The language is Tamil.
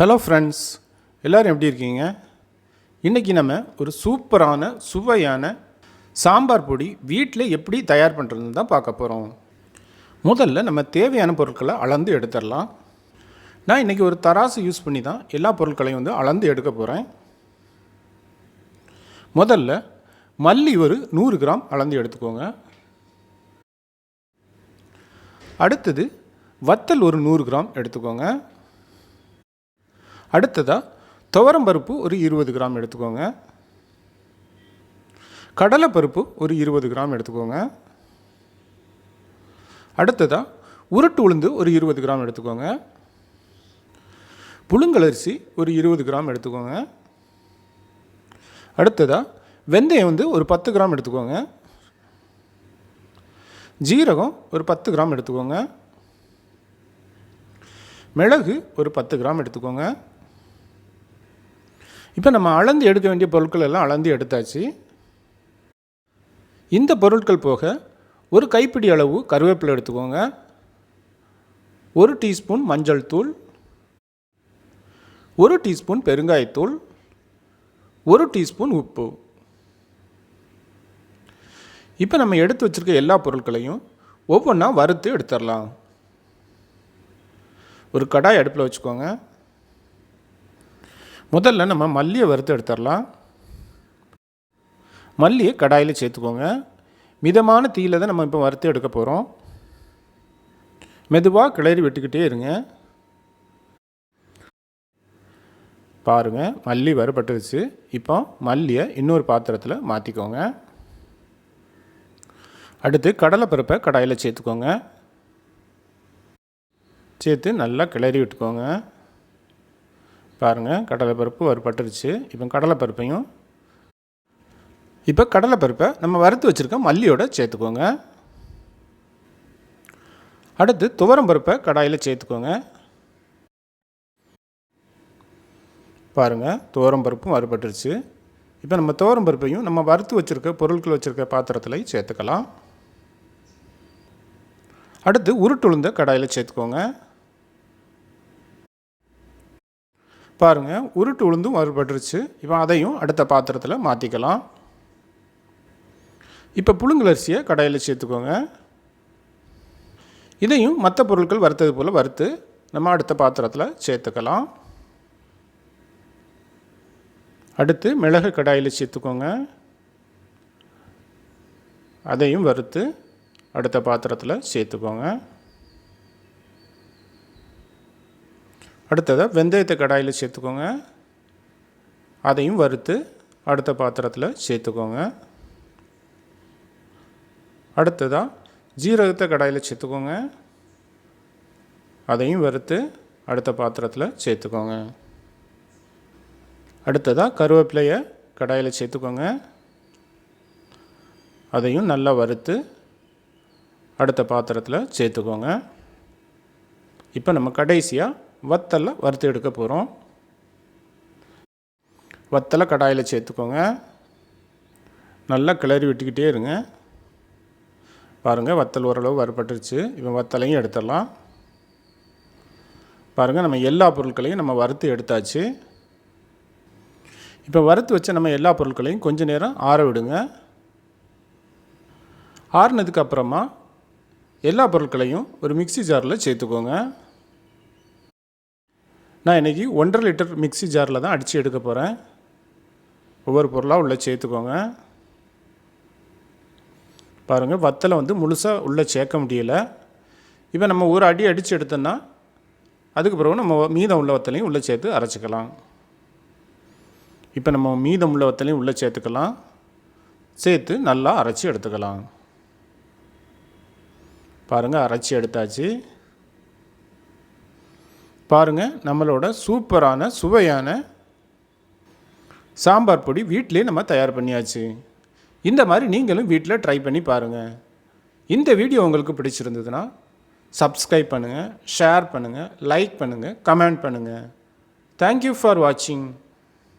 ஹலோ ஃப்ரெண்ட்ஸ், எல்லோரும் எப்படி இருக்கீங்க? இன்றைக்கி நம்ம ஒரு சூப்பரான சுவையான சாம்பார் பொடி வீட்டில் எப்படி தயார் பண்ணுறதுன்னு தான் பார்க்க போகிறோம். முதல்ல நம்ம தேவையான பொருட்களை அளந்து எடுத்துடலாம். நான் இன்றைக்கி ஒரு தராசு யூஸ் பண்ணி தான் எல்லா பொருட்களையும் அளந்து எடுக்க போகிறேன். முதல்ல மல்லி ஒரு 100 கிராம் அளந்து எடுத்துக்கோங்க. அடுத்தது வத்தல் ஒரு 100 கிராம் எடுத்துக்கோங்க. அடுத்ததாக துவரம்பருப்பு ஒரு 20 கிராம் எடுத்துக்கோங்க. கடலைப்பருப்பு ஒரு 20 கிராம் எடுத்துக்கோங்க. அடுத்ததாக உருட்டு உளுந்து ஒரு 20 கிராம் எடுத்துக்கோங்க. புழுங்கலரிசி ஒரு 20 கிராம் எடுத்துக்கோங்க. அடுத்ததாக வெந்தயம் ஒரு 10 கிராம் எடுத்துக்கோங்க. ஜீரகம் ஒரு 10 கிராம் எடுத்துக்கோங்க. மிளகு ஒரு 10 கிராம் எடுத்துக்கோங்க. இப்போ நம்ம அளந்து எடுக்க வேண்டிய பொருட்கள் எல்லாம் அளந்து எடுத்தாச்சு. இந்த பொருட்கள் போக ஒரு கைப்பிடி அளவு கருவேப்பிலை எடுத்துக்கோங்க. 1 டீஸ்பூன் மஞ்சள் தூள், 1 டீஸ்பூன் பெருங்காயத்தூள், 1 டீஸ்பூன் உப்பு. இப்போ நம்ம எடுத்து வச்சுருக்க எல்லா பொருட்களையும் ஒவ்வொன்றா வறுத்து எடுத்துடலாம். ஒரு கடாய் அடுப்பில் வச்சுக்கோங்க. முதல்ல நம்ம மல்லியை வறுத்து எடுத்துடலாம். மல்லியை கடாயில் சேர்த்துக்கோங்க. மிதமான தீயில் தான் நம்ம இப்போ வறுத்து எடுக்க போகிறோம். மெதுவாக கிளறி விட்டுக்கிட்டே இருங்க. பாருங்கள், மல்லி வறுபட்டுருச்சு. இப்போ மல்லியை இன்னொரு பாத்திரத்தில் மாற்றிக்கோங்க. அடுத்து கடலைப்பருப்பை கடாயில் சேர்த்துக்கோங்க. சேர்த்து நல்லா கிளறி விட்டுக்கோங்க. பாருங்கள், கடலைப்பருப்பு வறுபட்டுருச்சு. இப்போ கடலைப்பருப்பை நம்ம வறுத்து வச்சுருக்க மல்லியோட சேர்த்துக்கோங்க. அடுத்து துவரம்பருப்பை கடாயில் சேர்த்துக்கோங்க. பாருங்கள், துவரம்பருப்பும் வறுபட்டுருச்சு. இப்போ நம்ம துவரம்பருப்பையும் நம்ம வறுத்து வச்சுருக்க பொருட்கள் வச்சுருக்க பாத்திரத்தில் சேர்த்துக்கலாம். அடுத்து உருட்டுளுந்த கடாயில் சேர்த்துக்கோங்க. பாருங்கள், உருட்டு உளுந்தும் வறுபட்டுருச்சு. இப்போ அதையும் அடுத்த பாத்திரத்தில் மாற்றிக்கலாம். இப்போ புழுங்கலரிசியை கடாயில் சேர்த்துக்கோங்க. இதையும் மற்ற பொருட்கள் வறுத்தது போல் வறுத்து நம்ம அடுத்த பாத்திரத்தில் சேர்த்துக்கலாம். அடுத்து மிளகு கடாயில் சேர்த்துக்கோங்க. அதையும் வறுத்து அடுத்த பாத்திரத்தில் சேர்த்துக்கோங்க. அடுத்ததாக வெந்தயத்தை கடாயில் சேர்த்துக்கோங்க. அதையும் வறுத்து அடுத்த பாத்திரத்தில் சேர்த்துக்கோங்க. அடுத்ததாக ஜீரகத்தை கடாயில் சேர்த்துக்கோங்க. அதையும் வறுத்து அடுத்த பாத்திரத்தில் சேர்த்துக்கோங்க. அடுத்ததாக கருவேப்பிலையை கடாயில் சேர்த்துக்கோங்க. அதையும் நல்லா வறுத்து அடுத்த பாத்திரத்தில் சேர்த்துக்கோங்க. இப்போ நம்ம கடைசியாக வத்தலை வறுத்து எடுக்க போகிறோம். வத்தலை கடாயில் சேர்த்துக்கோங்க. நல்லா கிளறி விட்டுக்கிட்டே இருங்க. பாருங்கள், வத்தல் ஓரளவு வறுபட்டுருச்சு. இப்போ வத்தலையும் எடுத்துடலாம். பாருங்கள், நம்ம எல்லா பொருட்களையும் நம்ம வறுத்து எடுத்தாச்சு. இப்போ வறுத்து வச்ச நம்ம எல்லா பொருட்களையும் கொஞ்சம் நேரம் ஆற விடுங்க. ஆறுனதுக்கு அப்புறமா எல்லா பொருட்களையும் ஒரு மிக்ஸி ஜாரில் சேர்த்துக்கோங்க. நான் இன்றைக்கி 1.5 லிட்டர் மிக்ஸி ஜாரில் தான் அடித்து எடுக்க போகிறேன். ஒவ்வொரு பொருளாக உள்ளே சேர்த்துக்கோங்க. பாருங்கள், வத்தலை முழுசாக உள்ளே சேர்க்க முடியலை. இப்போ நம்ம ஒரு அடி அடித்து எடுத்தோன்னா அதுக்கு பிறகு நம்ம மீதம் உள்ள வத்தலையும் உள்ளே சேர்த்து அரைச்சிக்கலாம். இப்போ நம்ம மீதம் உள்ள வத்தலையும் உள்ளே சேர்த்துக்கலாம். சேர்த்து நல்லா அரைச்சி எடுத்துக்கலாம். பாருங்கள், அரைச்சி எடுத்தாச்சு. பாருங்கள், நம்மளோட சூப்பரான சுவையான சாம்பார் பொடி வீட்டிலே நம்ம தயார் பண்ணியாச்சு. இந்த மாதிரி நீங்களும் வீட்டில் ட்ரை பண்ணி பாருங்கள். இந்த வீடியோ உங்களுக்கு பிடிச்சிருந்ததுன்னா சப்ஸ்கிரைப் பண்ணுங்கள், ஷேர் பண்ணுங்கள், லைக் பண்ணுங்கள், கமெண்ட் பண்ணுங்கள். தேங்க்யூ ஃபார் வாட்சிங்.